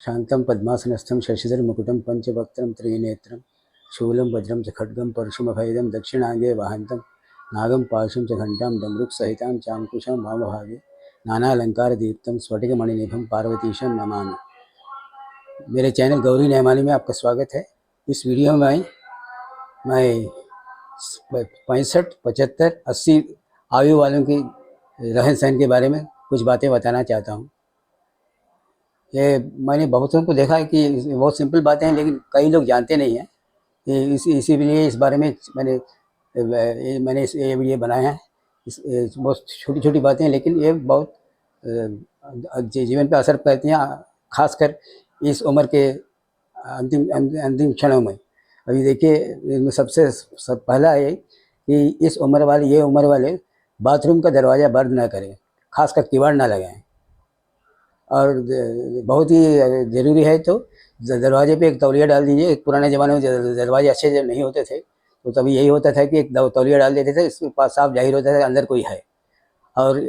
शांतं पद्मासनस्थं शशिधरमुकुटं पंचवक्त्रं त्रिनेत्रं शूलं वज्रं च खड्गं परशुमभयदं दक्षिणाङ्गे वहन्तं नागं पाशं च घण्टां डमरुकसहितां चाङ्कुशं वामभागे नानालंकारदीप्तं स्फटिकमणिनिभं पार्वतीशं नमामि। मेरे चैनल गौरी नैमानी में आपका स्वागत है। इस वीडियो में मैं 65, 75, 80 आयु वालों की रहन सहन के बारे में कुछ बातें बताना चाहता हूँ। ये मैंने बहुतों को देखा है कि बहुत सिंपल बातें हैं, लेकिन कई लोग जानते नहीं हैं। इसीलिए इस बारे में मैंने ये वीडियो बनाया है। बहुत छोटी छोटी बातें हैं, लेकिन ये बहुत जीवन पे असर करती हैं, खासकर इस उम्र के अंतिम क्षणों में। अभी देखिए, इनमें सबसे पहला है कि इस उम्र वाले बाथरूम का दरवाज़ा बंद ना करें, खासकर किवाड़ ना लगाएं। और बहुत ही ज़रूरी है तो दरवाजे पे एक तौलिया डाल दीजिए। एक पुराने ज़माने में दरवाजे अच्छे जब नहीं होते थे तो तभी यही होता था कि एक तौलिया डाल देते थे, इसके पास साफ जाहिर होता था अंदर कोई है और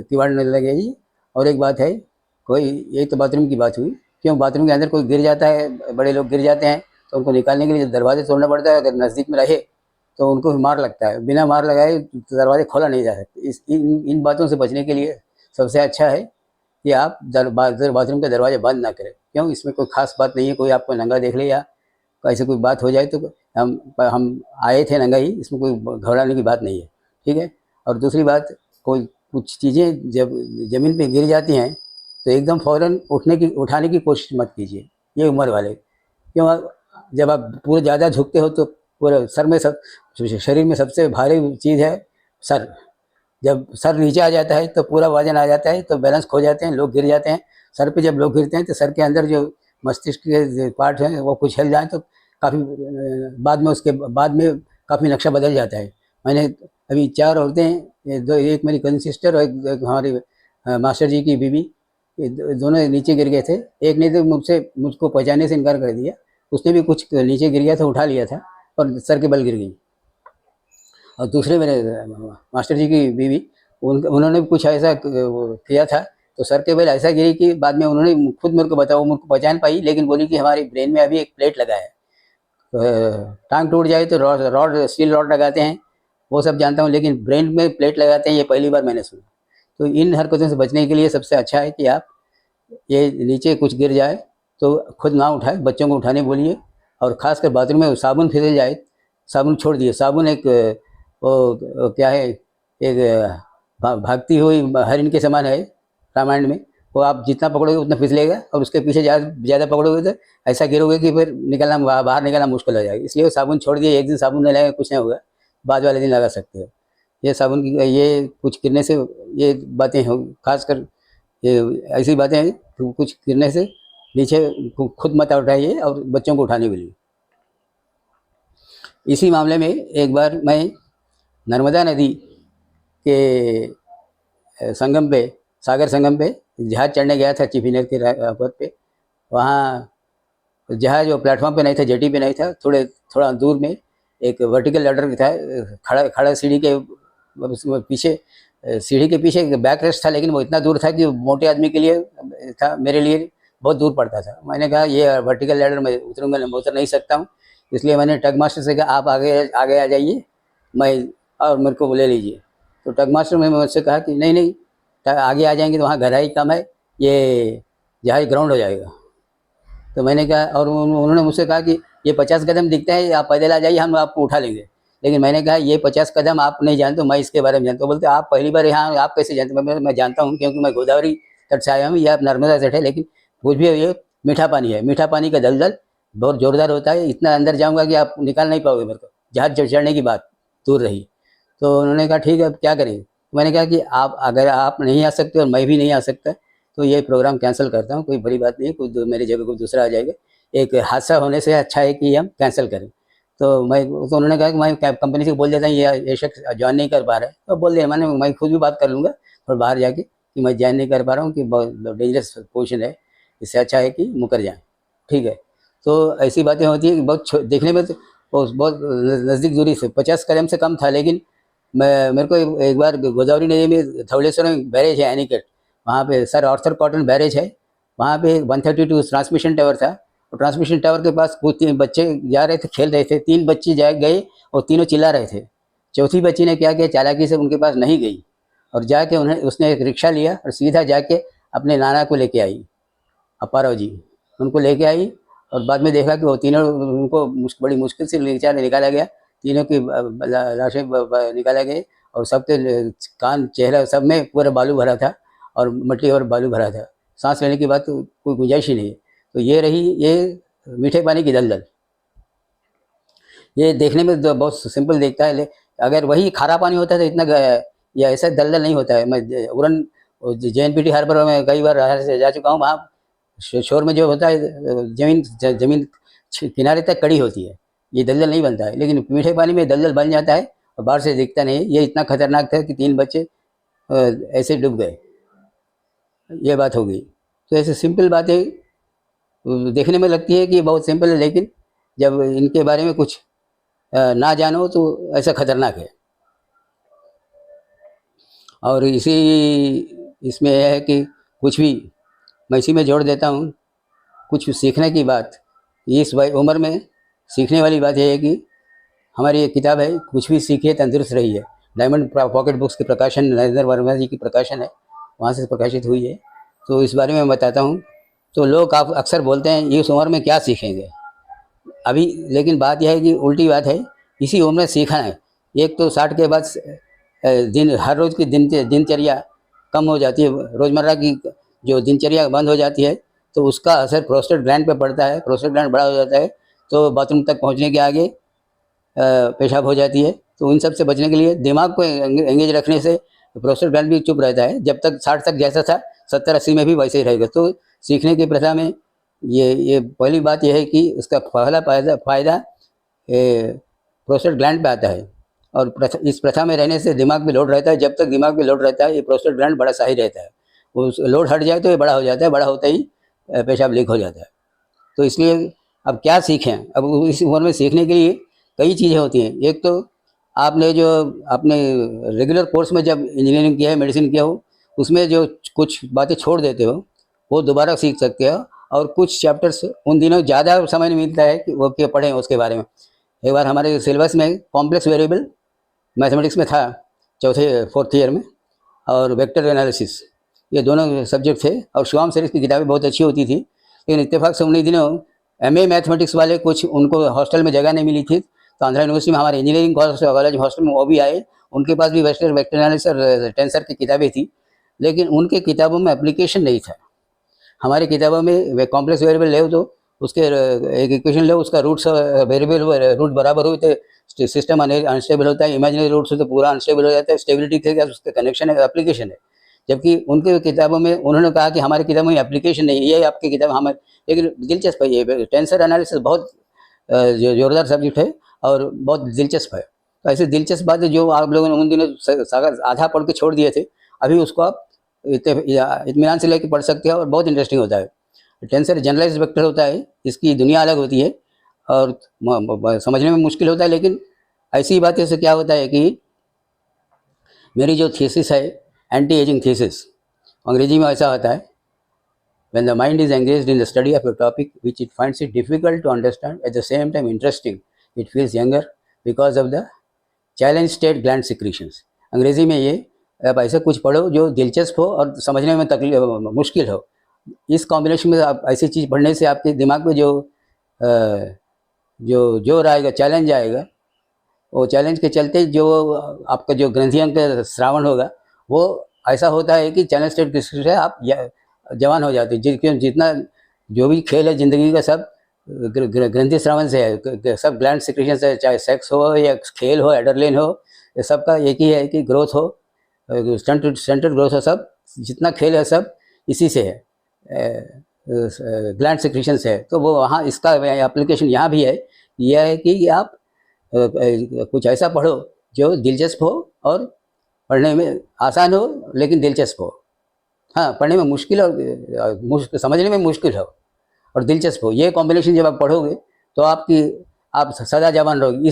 किवाड़ न लगे जी। और एक बात है, कोई यही तो बाथरूम की बात हुई, क्यों बाथरूम के अंदर कोई गिर जाता है, बड़े लोग गिर जाते हैं तो उनको निकालने के लिए दरवाजे तोड़ना पड़ता है। अगर नज़दीक में रहे तो उनको मार लगता है, बिना मार लगाए दरवाजे खोला नहीं जा सकते। इन बातों से बचने के लिए सबसे अच्छा है कि आप बाथरूम का दरवाज़ा बंद ना करें। क्यों, इसमें कोई ख़ास बात नहीं है। कोई आपको नंगा देख ले या ऐसे कोई बात हो जाए तो हम आए थे नंगा ही, इसमें कोई घबराने की बात नहीं है, ठीक है। और दूसरी बात, कोई कुछ चीज़ें जब ज़मीन पे गिर जाती हैं तो एकदम फ़ौरन उठाने की कोशिश मत कीजिए, ये उम्र वाले। क्यों, जब आप पूरे ज़्यादा झुकते हो तो पूरे सर में शरीर में सबसे भारी चीज़ है सर। जब सर नीचे आ जाता है तो पूरा वजन आ जाता है, तो बैलेंस खो जाते हैं, लोग गिर जाते हैं। सर पे जब लोग गिरते हैं तो सर के अंदर जो मस्तिष्क के पार्ट हैं वो कुछ हिल जाए तो काफ़ी उसके बाद में काफ़ी नक्शा बदल जाता है। मैंने अभी 4 औरतें, एक मेरी कज़न सिस्टर और एक हमारी मास्टर जी की बीवी, ये दोनों नीचे गिर गए थे। एक ने तो मुझको पहचानने से इनकार कर दिया, उसने भी कुछ नीचे गिर गया था, उठा लिया था और सर के बल गिर गई। और दूसरे मेरे मास्टर जी की बीवी, उन्होंने भी कुछ ऐसा किया था तो सर के बल ऐसा गिरी कि बाद में उन्होंने खुद मेरे को बताया, वो मुझको पहचान पाई, लेकिन बोली कि हमारे ब्रेन में अभी एक प्लेट लगा है। टांग टूट जाए तो स्टील रॉड लगाते हैं, वो सब जानता हूँ, लेकिन ब्रेन में प्लेट लगाते हैं ये पहली बार मैंने सुना। तो इन हरकतों से बचने के लिए सबसे अच्छा है कि आप ये नीचे कुछ गिर जाए तो खुद ना उठाए, बच्चों को उठाने बोलिए। और ख़ासकर बाथरूम में साबुन फिसल जाए, साबुन छोड़ दिए। साबुन एक वो क्या है, एक भागती हुई हरिण के समान है रामायण में। वो आप जितना पकड़ोगे उतना फिसलेगा और उसके पीछे ज़्यादा पकड़ोगे तो ऐसा गिरोगे कि फिर बाहर निकलना मुश्किल हो जाएगा। इसलिए वो साबुन छोड़ दिए, एक दिन साबुन नहीं लगाए कुछ नहीं होगा, बाद वाले दिन लगा सकते हो। ये साबुन की ये कुछ गिरने से ये बातें हो, खासकर ये ऐसी बातें हैं कि कुछ गिरने से नीचे खुद मत उठाइए और बच्चों को उठाने के लिए। इसी मामले में एक बार मैं नर्मदा नदी के संगम पे, सागर संगम पे जहाज़ चढ़ने गया था चिफिनेर के पद पे। वहाँ जहाज़ वो प्लेटफॉर्म पे नहीं था, जेटी पे नहीं था, थोड़ा दूर में एक वर्टिकल लैडर था, खड़ा सीढ़ी के उसमें पीछे, सीढ़ी के पीछे एक बैक रेस्ट था, लेकिन वो इतना दूर था कि मोटे आदमी के लिए था, मेरे लिए बहुत दूर पड़ता था। मैंने कहा ये वर्टिकल लैडर मैं उतरूँगा, मैं उतर नहीं सकता हूँ। इसलिए मैंने टग मास्टर से कहा आप आगे आगे आ जाइए, मैं और मेरे को ले लीजिए। तो टग मास्टर ने मुझसे कहा कि नहीं नहीं, आगे आ जाएंगे तो वहाँ गहराई कम है, ये जहाज़ ग्राउंड हो जाएगा। तो मैंने कहा, और उन्होंने मुझसे कहा कि ये 50 कदम दिखता है, आप पैदल आ जाइए, हम आपको उठा लेंगे। लेकिन मैंने कहा ये 50 कदम आप नहीं जानते, मैं इसके बारे में जानता हूँ। बोलते आप पहली बार यहाँ, आप कैसे जानते? मैं जानता हूँ, क्योंकि मैं गोदावरी तट से आया हूँ, या नर्मदा तट है, लेकिन कुछ भी ये मीठा पानी है। मीठा पानी का दलदल बहुत ज़ोरदार होता है, इतना अंदर जाऊँगा कि आप निकाल नहीं पाओगे मेरे को। जहाज़ चढ़ने की बात दूर रही। तो उन्होंने कहा ठीक है, अब क्या करें? मैंने कहा कि आप अगर आप नहीं आ सकते और मैं भी नहीं आ सकता तो ये प्रोग्राम कैंसिल करता हूँ, कोई बड़ी बात नहीं है, कोई मेरी जगह कोई दूसरा आ जाएगा। एक हादसा होने से अच्छा है कि हम कैंसिल करें। तो उन्होंने कहा कि मैं कंपनी से बोल देता हूँ ये शख्स ज्वाइन नहीं कर पा रहा है, तो बोल दिया मैंने, मैं खुद भी बात कर लूँगा और बाहर जाके कि मैं ज्वाइन नहीं कर पा रहा हूँ, कि बहुत डेंजरस पोजिशन है, इससे अच्छा है कि मुकर जाएँ, ठीक है। तो ऐसी बातें होती है कि बहुत देखने में तो बहुत नज़दीक दूरी से 50 कदम से कम था, लेकिन मेरे को एक बार गोदावरी नदी में धवलेश्वर में बैरेज है एनीकट, वहाँ पे सर आर्थर कॉटन बैरेज है, वहाँ पे 132 ट्रांसमिशन टावर था, और ट्रांसमिशन टावर के पास कुछ 3 बच्चे जा रहे थे, खेल रहे थे। 3 बच्चे जा गए और तीनों चिल्ला रहे थे। चौथी बच्ची ने क्या किया, चालाकी से उनके पास नहीं गई और जाके उसने एक रिक्शा लिया और सीधा जाके अपने नाना को लेके आई, अप्पाराव जी, उनको लेके आई। और बाद में देखा कि वो तीनों, उनको बड़ी मुश्किल से निकाला गया। तीनों की लाशें निकाला गए और सबके कान, चेहरा, सब में पूरा बालू भरा था और मिट्टी और बालू भरा था। सांस लेने की बात तो कोई गुंजाइश ही नहीं है। तो ये रही ये मीठे पानी की दलदल। ये देखने में तो बहुत सिंपल दिखता है, अगर वही खारा पानी होता है तो इतना या ऐसा दलदल नहीं होता है। मैं उड़न JNPT हार्बर में कई बार जा चुका हूँ। वहाँ शोर में जो होता है, जमीन किनारे तक कड़ी होती है, ये दलदल नहीं बनता है। लेकिन मीठे पानी में दलदल बन जाता है और बाहर से दिखता नहीं है। ये इतना खतरनाक था कि 3 बच्चे ऐसे डूब गए। ये बात हो गई। तो ऐसे सिंपल बातें देखने में लगती है कि बहुत सिंपल है, लेकिन जब इनके बारे में कुछ ना जानो तो ऐसा खतरनाक है। और इसमें यह है कि कुछ भी मैं इसी में जोड़ देता हूँ, कुछ सीखने की बात। इस उम्र में सीखने वाली बात यह है कि हमारी एक किताब है, कुछ भी सीखिए तंदुरुस्त रहिए, डायमंड पॉकेट बुक्स की प्रकाशन, नरेंद्र वर्मा जी की प्रकाशन है, वहाँ से प्रकाशित हुई है। तो इस बारे में मैं बताता हूँ। तो लोग अक्सर बोलते हैं इस उम्र में क्या सीखेंगे अभी, लेकिन बात यह है कि उल्टी बात है, इसी उम्र में सीखना है। एक तो 60 के बाद हर रोज़ की दिनचर्या कम हो जाती है, रोज़मर्रा की जो दिनचर्या बंद हो जाती है, तो उसका असर प्रोस्टेट ग्लैंड पे पड़ता है। प्रोस्टेट ग्लैंड बड़ा हो जाता है तो बाथरूम तक पहुंचने के आगे पेशाब हो जाती है। तो इन सब से बचने के लिए दिमाग को एंगेज रखने से प्रोस्टेट ग्लैंड भी चुप रहता है। जब तक 60 तक जैसा था 70-80 में भी वैसे ही रहेगा। तो सीखने की प्रथा में ये पहली बात यह है कि उसका पहला फ़ायदा प्रोस्टेट ग्लैंड पे आता है। और इस प्रथा में रहने से दिमाग में लोड रहता है। जब तक दिमाग में लोड रहता है ये प्रोस्टेट ग्लैंड बड़ा सही रहता है। उस लोड हट जाए तो ये बड़ा हो जाता है, बड़ा होता ही पेशाब लीक हो जाता है। तो इसलिए अब क्या सीखें, अब इस उम्र में सीखने के लिए कई चीज़ें होती हैं। एक तो आपने जो अपने रेगुलर कोर्स में जब इंजीनियरिंग किया है, मेडिसिन किया हो, उसमें जो कुछ बातें छोड़ देते हो वो दोबारा सीख सकते हो। और कुछ चैप्टर्स उन दिनों ज़्यादा समय नहीं मिलता है कि वो क्या पढ़ें उसके बारे में। एक बार हमारे सिलेबस में कॉम्प्लेक्स वेरिएबल मैथमेटिक्स में था, चौथे 4th ईयर में, और वेक्टर एनालिसिस, ये दोनों सब्जेक्ट थे। और शिवाम सर की किताबें बहुत अच्छी होती थी। लेकिन इत्तेफाक से उन्हीं दिनों MA मैथमेटिक्स वाले कुछ, उनको हॉस्टल में जगह नहीं मिली थी, तो आंध्रा यूनिवर्सिटी में हमारे इंजीनियरिंग कॉलेज हॉस्टल में वो भी आए। उनके पास भी वेक्टर एनालिसिस और टेंसर की किताबें थी, लेकिन उनके किताबों में एप्लीकेशन नहीं था। हमारी किताबों में कॉम्प्लेक्स वेरिएबल ले तो उसके एक इक्वेशन ले, उसका रूट्स वेरिएबल रूट बराबर हुए तो सिस्टम अनस्टेबल होता है, इमेजिनरी रूट से तो पूरा अनस्टेबल हो जाता है। स्टेबिलिटी के क्या उसका कनेक्शन है, एप्लीकेशन है। जबकि उनके किताबों में उन्होंने कहा कि हमारी किताबों में एप्लीकेशन नहीं है, ये आपकी किताब हमें। लेकिन दिलचस्प है, ये टेंसर एनालिसिस बहुत जोरदार सब्जेक्ट है और बहुत दिलचस्प है। तो ऐसी दिलचस्प बात है जो आप लोगों ने उन दिनों आधा पढ़ के छोड़ दिए थे, अभी उसको आप इत्मीनान से लेके पढ़ सकते हैं और बहुत इंटरेस्टिंग होता है। टेंसर जनरलाइज वेक्टर होता है, इसकी दुनिया अलग होती है और समझने में मुश्किल होता है। लेकिन ऐसी बातें से क्या होता है कि मेरी जो थीसिस है, एंटी एजिंग थीसिस, अंग्रेजी में ऐसा होता है, when the mind is engaged in the study of a topic which it finds it difficult to understand, at the same time interesting, it feels younger because of the challenge state gland secretions। अंग्रेजी में ये आप ऐसे कुछ पढ़ो जो दिलचस्प हो और समझने में मुश्किल हो। इस कॉम्बिनेशन में आप ऐसी चीज़ पढ़ने से आपके दिमाग में जो जोर आएगा, चैलेंज आएगा, वो चैलेंज के चलते जो आपका जो ग्रंथियों का श्रावण होगा वो ऐसा होता है कि चैलेंज स्टेट से आप जवान हो जाते हैं। जितना जो भी खेल है ज़िंदगी का, सब ग्रंथि श्रावण से है, सब ग्लैंड सिक्रेशन से है। चाहे सेक्स हो या खेल हो, एड्रेनलिन हो, ये सब का एक ही है कि ग्रोथ हो, स्टंटेड ग्रोथ हो, सब जितना खेल है सब इसी से है, ग्लैंड सिक्रेशन से है। तो वो वहाँ इसका एप्लीकेशन यहाँ भी है। यह है कि आप कुछ ऐसा पढ़ो जो दिलचस्प हो और पढ़ने में आसान हो लेकिन दिलचस्प हो। हाँ, पढ़ने में मुश्किल और समझने में मुश्किल हो और दिलचस्प हो, ये कॉम्बिनेशन जब आप पढ़ोगे तो आप सदा जवान रहोगे।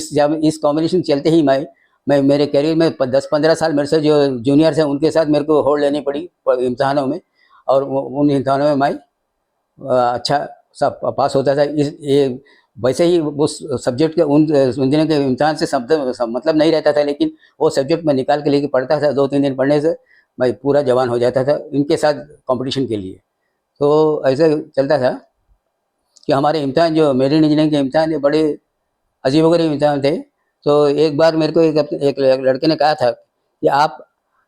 इस कॉम्बिनेशन चलते ही मैं मेरे करियर में 10-15 साल मेरे से जो जूनियर्स हैं उनके साथ मेरे को होड़ लेनी पड़ी इम्तहानों में, और उन इम्तहानों में मैं अच्छा सब पास होता था। इस ये वैसे ही उस सब्जेक्ट के उन दिनों के इम्तिहान से मतलब नहीं रहता था, लेकिन वो सब्जेक्ट मैं निकाल के लेके पढ़ता था। 2-3 दिन पढ़ने से मैं पूरा जवान हो जाता था इनके साथ कंपटीशन के लिए। तो ऐसे चलता था कि हमारे इम्तिहान जो मेरिन इंजीनियरिंग के इम्तिहान, ये बड़े अजीबोगरीब इम्तिहान थे। तो एक बार मेरे को एक लड़के ने कहा था कि आप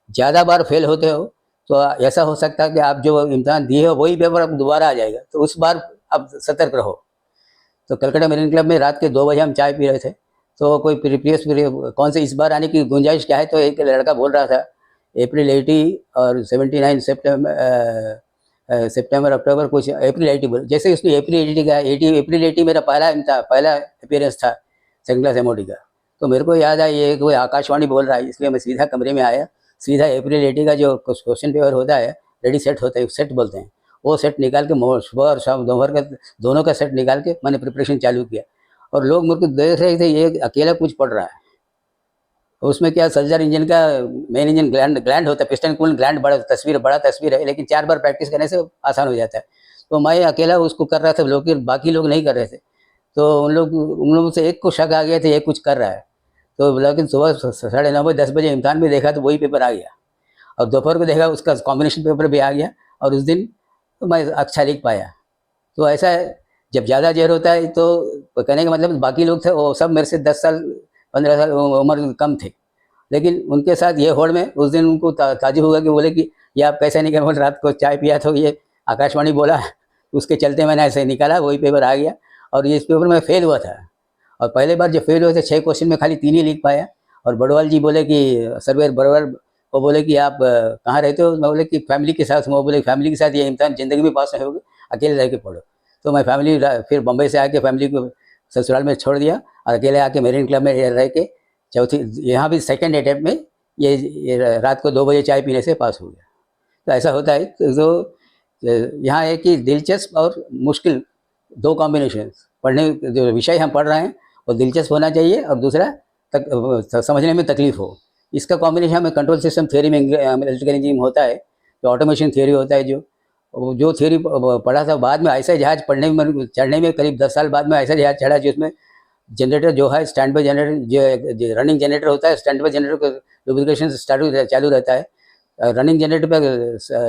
ज़्यादा बार फेल होते हो तो ऐसा हो सकता है कि आप जो इम्तिहान दिए हो वही पेपर अब दोबारा आ जाएगा, तो उस बार आप सतर्क रहो। तो कलकत्ता मेरिन क्लब में रात के 2 बजे हम चाय पी रहे थे, तो कोई प्रीवियस कौन से इस बार आने की गुंजाइश क्या है, तो एक लड़का बोल रहा था अप्रैल 80 और 79 सितंबर अक्टूबर कुछ अप्रैल 80 बोल, जैसे उसने अप्रैल 80 का 80 मेरा पहला अपीयरेंस था सेकंड क्लास एमओडी का। तो मेरे को याद आया ये कोई आकाशवाणी बोल रहा है, इसलिए मैं सीधा कमरे में आया। सीधा अप्रैल 80 का जो क्वेश्चन पेपर होता है, रेडी सेट होता है, सेट बोलते हैं, वो सेट निकाल के सुबह और शाम दोपहर का दोनों का सेट निकाल के मैंने प्रिपरेशन चालू किया। और लोग मेरे को देख रहे थे ये अकेला कुछ पढ़ रहा है। उसमें क्या, सल्जर इंजन का मेन इंजन ग्लैंड होता है, पिस्टन कूल ग्लैंड बड़ा तस्वीर है, लेकिन 4 बार प्रैक्टिस करने से आसान हो जाता है। तो मैं अकेला उसको कर रहा था, बाकी लोग नहीं कर रहे थे। तो उन लोगों से एक को शक आ गया था ये कुछ कर रहा है। तो लेकिन सुबह 9:30 10 बजे इम्तिहान में देखा तो वही पेपर आ गया, और दोपहर को देखा उसका कॉम्बिनेशन पेपर भी आ गया, और उस दिन तो मैं अच्छा लिख पाया। तो ऐसा है, जब ज़्यादा जहर होता है तो कहने का मतलब बाकी लोग थे वो सब मेरे से 10 साल 15 साल उम्र कम थे, लेकिन उनके साथ ये होड़ में उस दिन उनको ताजुब हुआ कि बोले कि ये आप कैसे निकाले। बोले रात को चाय पिया तो ये आकाशवाणी बोला, उसके चलते मैंने ऐसे निकाला, वही पेपर आ गया। और ये इस पेपर में फेल हुआ था, और पहले बार जब फेल हुए थे 6 क्वेश्चन में खाली 3 ही लिख पाया। और बड़वाल जी बोले कि सर्वेयर बड़वाल वो बोले कि आप कहाँ रहते हो, मैं बोले कि फैमिली के साथ। वो बोले फैमिली के साथ ये इम्तिहान ज़िंदगी में पास नहीं होगे, अकेले रह के पढ़ो। तो मैं फिर बम्बई से आके फैमिली को ससुराल में छोड़ दिया, और अकेले आके मेरिन क्लब में रह के चौथी यहाँ भी सेकंड अटैम्प्ट में ये रात को 2 बजे चाय पीने से पास हो गया। तो ऐसा होता है। तो यहाँ है कि दिलचस्प और मुश्किल 2 कॉम्बिनेशन पढ़ने, जो विषय हम पढ़ रहे हैं वो दिलचस्प होना चाहिए, और दूसरा समझने में तकलीफ हो। इसका कॉम्बिनेशन हमें कंट्रोल सिस्टम थ्योरी में इलेक्ट्रिकल इंजीनियरिंग होता है, तो ऑटोमेशन थ्योरी होता है। जो थ्योरी पढ़ा था, बाद में ऐसा जहाज चढ़ने में करीब 10 साल बाद में ऐसा जहाज चढ़ा जिसमें जनरेटर जो है स्टैंड बाय जनरेटर, जो रनिंग जनरेटर होता है, स्टैंड बाय जनरेटर का लुब्रिकेशन चालू रहता है। रनिंग जनरेटर पर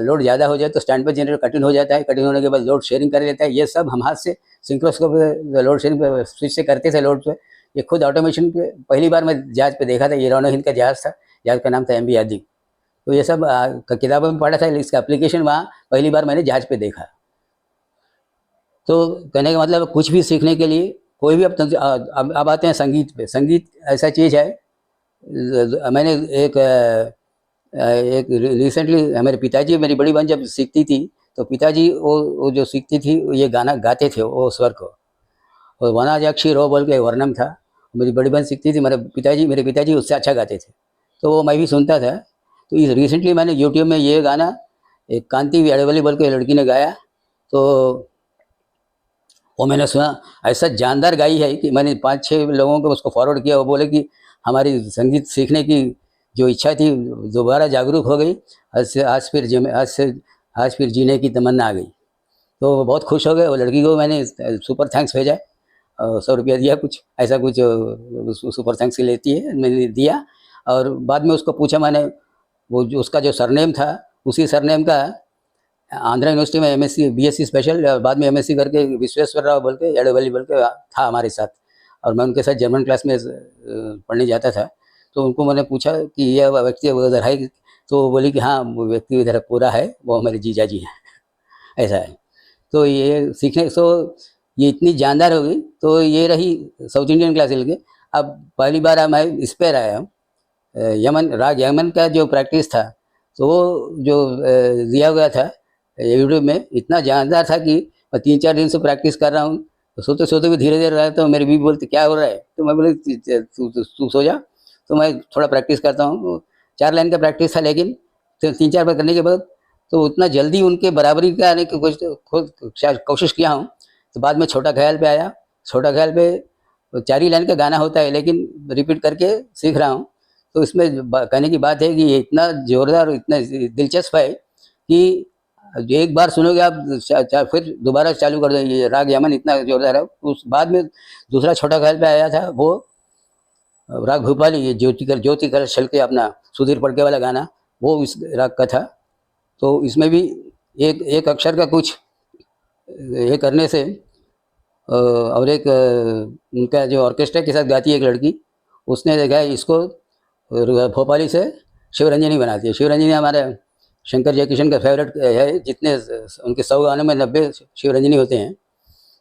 लोड ज़्यादा हो जाए तो स्टैंड बाय जनरेटर कटिंग हो जाता है, कटिंग होने के बाद लोड शेयरिंग कर लेता है। ये सब हम हाथ से सिंक्रोस्कोप लोड शेयरिंग पे स्विच से करते थे लोड पे। ये खुद ऑटोमेशन पे पहली बार मैं जहाज पे देखा था, ये रोनो हिंद का जहाज था, जहाज का नाम था MV आदि। तो ये सब किताबों में पढ़ा था, इसका एप्लीकेशन वहाँ पहली बार मैंने जहाज पे देखा। तो कहने का मतलब कुछ भी सीखने के लिए कोई भी, अब आते हैं संगीत पे। संगीत ऐसा चीज़ है, मैंने एक रिसेंटली मेरे पिताजी, मेरी बड़ी बहन जब सीखती थी तो पिताजी वो जो सीखती थी ये गाना गाते थे वो स्वर को, और वनाजाक्षी रो बोल के वर्णम था। मेरी बड़ी बहन सीखती थी, मेरे पिताजी उससे अच्छा गाते थे, तो वो मैं भी सुनता था। तो इस रिसेंटली मैंने यूट्यूब में ये गाना एक कांति अडवाणी बोल के लड़की ने गाया, तो वो मैंने सुना, ऐसा जानदार गाई है कि मैंने 5-6 लोगों को उसको फॉरवर्ड किया। वो बोले कि हमारी संगीत सीखने की जो इच्छा थी दोबारा जागरूक हो गई, आज फिर जीने की तमन्ना आ गई। तो वो बहुत खुश हो गए। वो लड़की को मैंने सुपर थैंक्स भेजा, 100 रुपया दिया, कुछ ऐसा कुछ सुपर थैंक्स लेती है, मैंने दिया। और बाद में उसको पूछा मैंने, वो जो उसका जो सरनेम था उसी सरनेम का आंध्रा यूनिवर्सिटी में MSc BSc स्पेशल, बाद में MSc करके विश्वेश्वर राव बोल के एडवाणी बोल के था हमारे साथ, और मैं उनके साथ जर्मन क्लास में पढ़ने जाता था। तो उनको मैंने पूछा कि यह व्यक्ति उधर है, तो वो बोली कि हाँ वो व्यक्ति इधर पूरा है, वो हमारे जीजा जी हैं। ऐसा है। तो ये सीखने ये इतनी जानदार हो गई। तो ये रही साउथ इंडियन क्लासिकल के। अब पहली बार मैं इस पर आया हूँ, राग यमन का जो प्रैक्टिस था, तो वो जो दिया गया था यूट्यूब में, इतना जानदार था कि मैं 3-4 दिन से प्रैक्टिस कर रहा हूँ। तो सोते सोते भी धीरे धीरे रहा, तो मेरे भी बोलते क्या हो रहा है, तो मैं बोले तू सो जा। तो मैं थोड़ा प्रैक्टिस करता हूँ। 4 लाइन का प्रैक्टिस था, लेकिन 3-4 बार करने के बाद तो उतना जल्दी उनके बराबरी का आने की कोशिश किया हूँ। तो बाद में छोटा ख्याल पे आया। छोटा ख्याल पे 4 ही लाइन का गाना होता है, लेकिन रिपीट करके सीख रहा हूँ। तो इसमें कहने की बात है कि ये इतना ज़ोरदार, इतना दिलचस्प है कि एक बार सुनोगे आप फिर दोबारा चालू कर देंगे। ये राग यमन इतना जोरदार है। उस बाद में दूसरा छोटा ख्याल पे आया था वो राग भूपाली, ये ज्योति कर छल के अपना सुधीर फड़के वाला गाना, वो इस राग का था। तो इसमें भी एक एक अक्षर का कुछ ये करने से और एक उनका जो ऑर्केस्ट्रा के साथ गाती है एक लड़की, उसने देखा है इसको भोपाली से शिवरंजनी बनाती है। शिवरंजनी हमारे शंकर जयकिशन का फेवरेट है। जितने उनके 100 गानों में 90 शिवरंजनी होते हैं।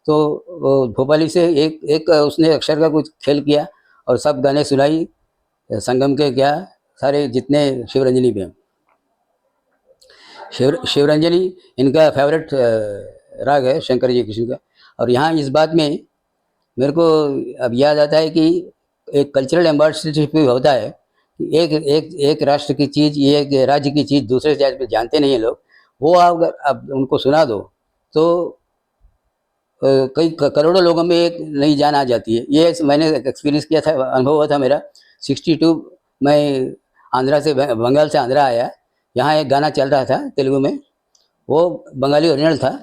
तो भोपाली से एक उसने अक्षर का कुछ खेल किया और सब गाने सुनाई संगम के क्या सारे जितने शिवरंजनी पे। शिवरंजनी इनका फेवरेट राग है शंकर जी कृष्ण का। और यहाँ इस बात में मेरे को अब याद आता है कि एक कल्चरल एम्बेसडरशिप होता है कि एक राष्ट्र की चीज़, एक राज्य की चीज़ दूसरे राज्य पे जानते नहीं हैं लोग, वो अगर अब उनको सुना दो तो कई करोड़ों लोगों में एक नई जान आ जाती है। ये मैंने एक्सपीरियंस किया था, अनुभव हुआ था मेरा। 62 मैं आंध्रा से बंगाल से आंध्रा आया। यहाँ एक गाना चल रहा था तेलुगु में, वो बंगाली ओरिजिनल था।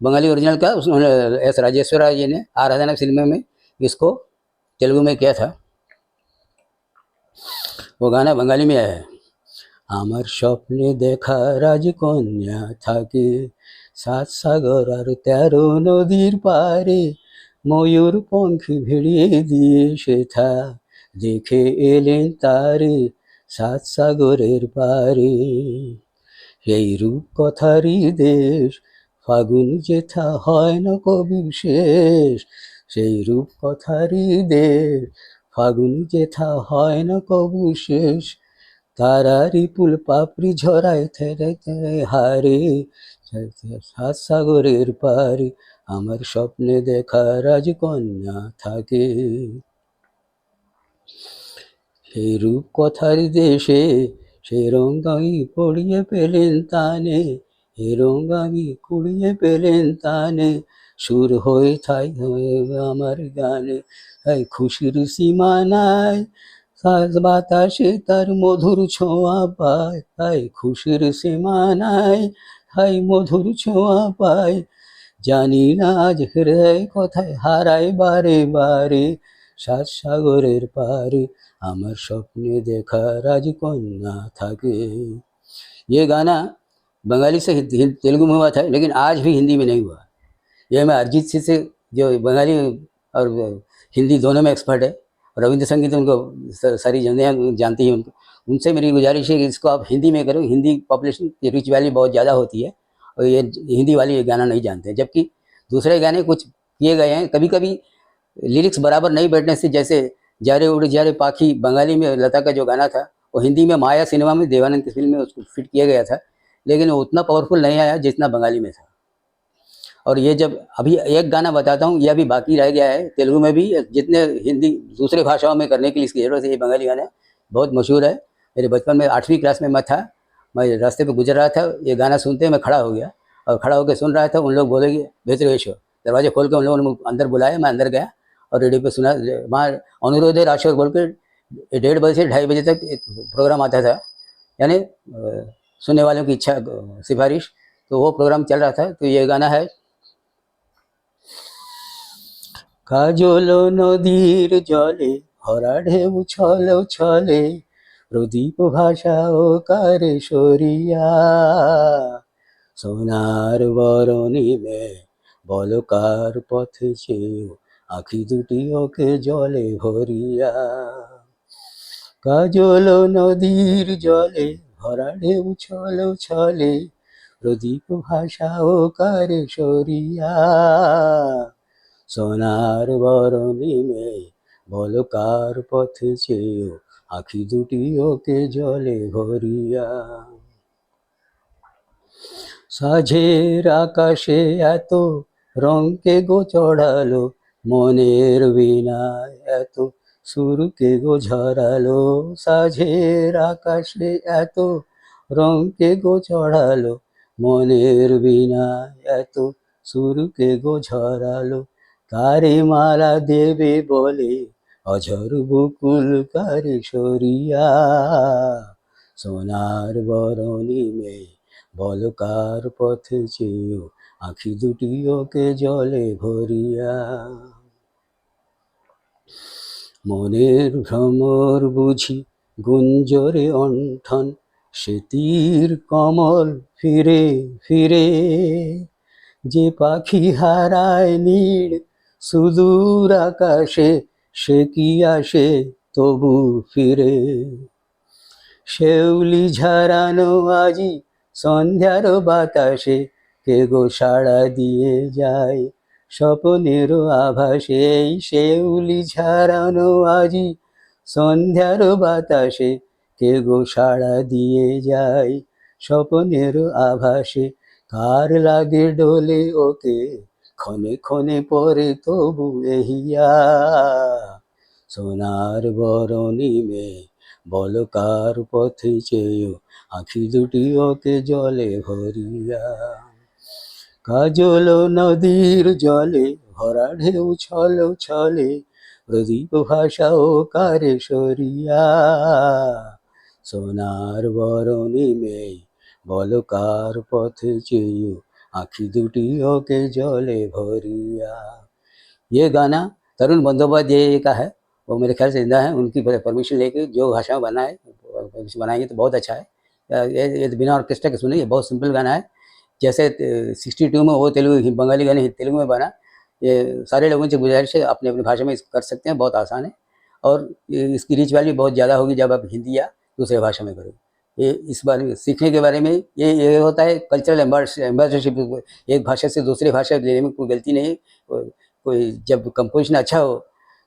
बंगाली ओरिजिनल का उन्होंने एस राजेश्वरा जी ने आराधना फिल्म में इसको तेलुगु में किया था। वो गाना बंगाली में है। আমার স্বপ্নে দেখা রাজকন্যা থাকে 7 সাগর আর 13 নদীর পারে, ময়ূর পঙ্খ ভিড়িয়ে দিয়ে সেথা দেখে এলেন তারে 7 সাগরের পারে। সেই রূপকথারই দেশ ফাগুন যেথা হয় না কবির শেষ। সেই রূপকথারই দেশ ফাগুন যেথা হয় না কবু শেষ। তারারি ফুল পাপড়ি ঝরায় থেরে থেরে হারে 7 সাগরের পারে, আমার স্বপ্নে দেখা রাজকন্যা থাকে। সেই রূপকথার দেশে সেই রঙ্গামি পড়িয়ে পেলেন তানে, এ রঙ্গামি কুড়িয়ে পেলেন তানে, সুর হয়ে ঠাই হয়ে আমার গানে। তাই খুশির সীমা নাই, বাতাসে তার মধুর ছোঁয়া পায়। তাই খুশির সীমা নাই, তাই মধুর ছোঁয়া পায়। জানি না আজ হৃদয় কোথায় হারায় বারে বারে 7 সাগরের পারে, আমার স্বপ্নে দেখা রাजकन्या থাকে। ये गाना बंगाली से तेलुगु में हुआ था, लेकिन आज भी हिंदी में नहीं हुआ। ये मैं अरिजीत सिंह से, जो बंगाली और हिंदी दोनों में एक्सपर्ट है, रविंद्र संगीत उनको सारी जनता जानती है उनको, उनसे मेरी गुजारिश है कि इसको आप हिंदी में करो। हिंदी पॉपुलेशन की रीच वैल्यू बहुत ज़्यादा होती है और ये हिंदी वाले ये गाना नहीं जानते हैं। जबकि दूसरे गाने कुछ किए गए हैं, कभी कभी लिरिक्स बराबर नहीं बैठने से, जैसे जारे उड़ जारे पाखी बंगाली में लता का जो गाना था, वो हिंदी में माया सिनेमा में देवानंद की फिल्म में उसको फिट किया गया था, लेकिन वो उतना पावरफुल नहीं आया जितना बंगाली में था। और ये जब अभी एक गाना बताता हूँ, ये अभी बाकी रह गया है तेलुगु में भी। जितने हिंदी दूसरे भाषाओं में करने के लिए इसकी ज़रूरत है। ये बंगाली गाना बहुत मशहूर है। मेरे बचपन में 8वीं क्लास में मैं था, मैं रास्ते पे गुजर रहा था, ये गाना सुनते मैं खड़ा हो गया और खड़ा होकर सुन रहा था। उन लोग बोले कि भेतरेश हो, दरवाजे खोल के उन लोगों ने अंदर बुलाया। मैं अंदर गया और रेडियो पे सुना। वहाँ अनुरोध है राशि बोल के 1:30 बजे से 2:30 बजे तक एक प्रोग्राम आता था, यानी सुनने वालों की इच्छा सिफारिश, तो वो प्रोग्राम चल रहा था। तो ये गाना है। কাজল নদীর জলে ভরা ঢেউ ছলো ছলে, প্রদীপ ভাষা ও কারে সরিয়া, সোনার বরণিমে বল কার পথে চেয়েও, আখি দুটি ওকে জলে ভরিয়া। কাজল নদীর জলে ভরা ঢেউ ছলো ছলে, প্রদীপ ভাষা ও কারে সরিয়া, সোনার বরণিমে বল কার পথে চেয়েও, আখি দুটি ওকে জলে ভরিয়া। সাঝের আকাশে এত রঙকে গো চড়ালো, মনের বীণায় এত সুরকে গো ঝরালো। সাঝের আকাশে এত রঙকে গো চড়ালো, মনের বীণায় এত সুরকে গো ঝরালো। কারে মালা দেবে বলে অঝর বকুল কারে সরিয়া, সোনার বরণিমে বল কার পথে চেয়েও আঁখি দুটি ওকে জলে ভরিয়া। মনের ভ্রমর বুঝি গুঞ্জরে অণ্ঠন, সে তীর কমল ফিরে ফিরে, যে পাখি হারায় নীড় সুদূর আকাশে, সে কি আসে তবু ফিরে। শেউলি ঝারানো আজি সন্ধ্যার বাতাসে, কে গো সাড়া দিয়ে যায় স্বপ্নের আভাসে। এই শেউলি ঝারানো আজি সন্ধ্যার বাতাসে, কে গো সাড়া দিয়ে যায় স্বপ্নের আভাসে। কার লাগে ডোলে ওকে ক্ষণে ক্ষণে পরে তবু এহিয়া, সোনার বরণী মেয়ে বল কার পথে চেয়েও আঁখি দুটি ওকে জলে ভরিয়া। কাজল নদীর জলে ভরা ঢেউ ছল ছলে, প্রদীপ ভাষাও কারে সরিয়া। সোনার বরণী মেয়ে বল কার পথে চেয়েও आँखी दुटी के जले भरिया। ये गाना तरुण बंदोपाध्याय का है, वो मेरे ख्याल से जिंदा है। उनकी परमिशन लेके जो भाषा में बना है बनाएंगे तो बहुत अच्छा है। ये बिना ऑर्केस्ट्रा के सुने, ये बहुत सिंपल गाना है। जैसे 62 में वो तेलुगु बंगाली गाने तेलुगु में बना, ये सारे लोगों से गुजारिश है अपने अपनी भाषा में कर सकते हैं, बहुत आसान है। और इसकी रीच वैल्यू बहुत ज़्यादा होगी जब आप हिंदी या दूसरे भाषा में करोगे। ये इस बारे में सीखने के बारे में ये होता है कल्चरल एम्बेसडरशिप। एक भाषा से दूसरी भाषा लेने में कोई गलती नहीं है। कोई जब कंपोजिशन अच्छा हो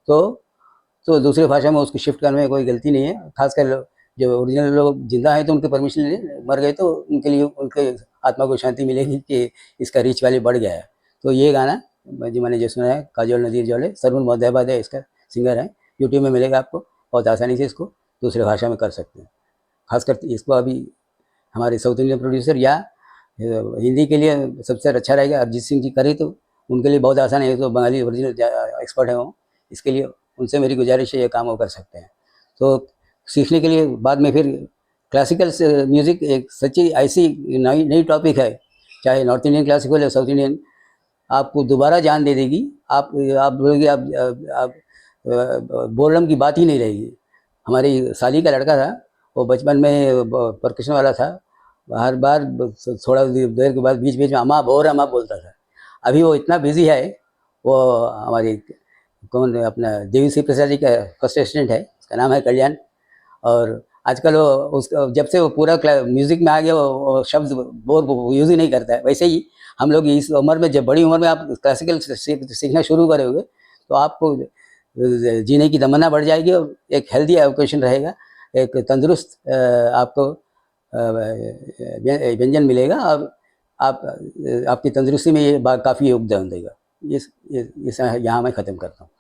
तो दूसरी भाषा में उसको शिफ्ट करने में कोई गलती नहीं है। खासकर जो ओरिजिनल लोग जिंदा हैं तो उनके परमिशन ले, मर गए तो उनके लिए उनके आत्मा को शांति मिलेगी कि इसका रीच वैल्यू बढ़ गया है। तो ये गाना जो मैंने जो सुना है, काजोल नदीर जले, तरुण बंदोपाध्याय इसका सिंगर है। यूट्यूब में मिलेगा आपको, बहुत आसानी से इसको दूसरे भाषा में कर सकते हैं। खासकर इसको अभी हमारे साउथ इंडियन प्रोड्यूसर या हिंदी के लिए सबसे अच्छा रहेगा अरिजीत सिंह जी करे तो उनके लिए बहुत आसान है। तो बंगाली ओरिजिनल एक्सपर्ट है वो, इसके लिए उनसे मेरी गुजारिश है ये काम वो कर सकते हैं। तो सीखने के लिए बाद में फिर क्लासिकल म्यूज़िक एक सच्ची ऐसी नई टॉपिक है, चाहे नॉर्थ इंडियन क्लासिकल या साउथ इंडियन, आपको दोबारा जान दे देगी। आप बोलोगे आप बोर्डम की बात ही नहीं रहेगी। हमारी साली का लड़का था, वो बचपन में परकशन वाला था, हर बार थोड़ा देर के बाद बीच बीच में अम्मा बोर अम्मा बोलता था। अभी वो इतना बिजी है, वो हमारी कौन अपना देवी श्री प्रसाद जी का फर्स्ट असिस्टेंट है, उसका नाम है कल्याण। और आजकल वो उसका जब से वो पूरा म्यूज़िक में आ गया वो शब्द बोर यूज़ ही नहीं करता है। वैसे ही हम लोग इस उम्र में, जब बड़ी उम्र में आप क्लासिकल सीखना शुरू करोगे तो आपको जीने की तमन्ना बढ़ जाएगी और एक हेल्दी एजुकेशन रहेगा, एक तंदुरुस्त आपको व्यंजन मिलेगा। और आप आपकी तंदुरुस्ती में ये काफ़ी योगदान देगा। ये यहाँ मैं ख़त्म करता हूँ।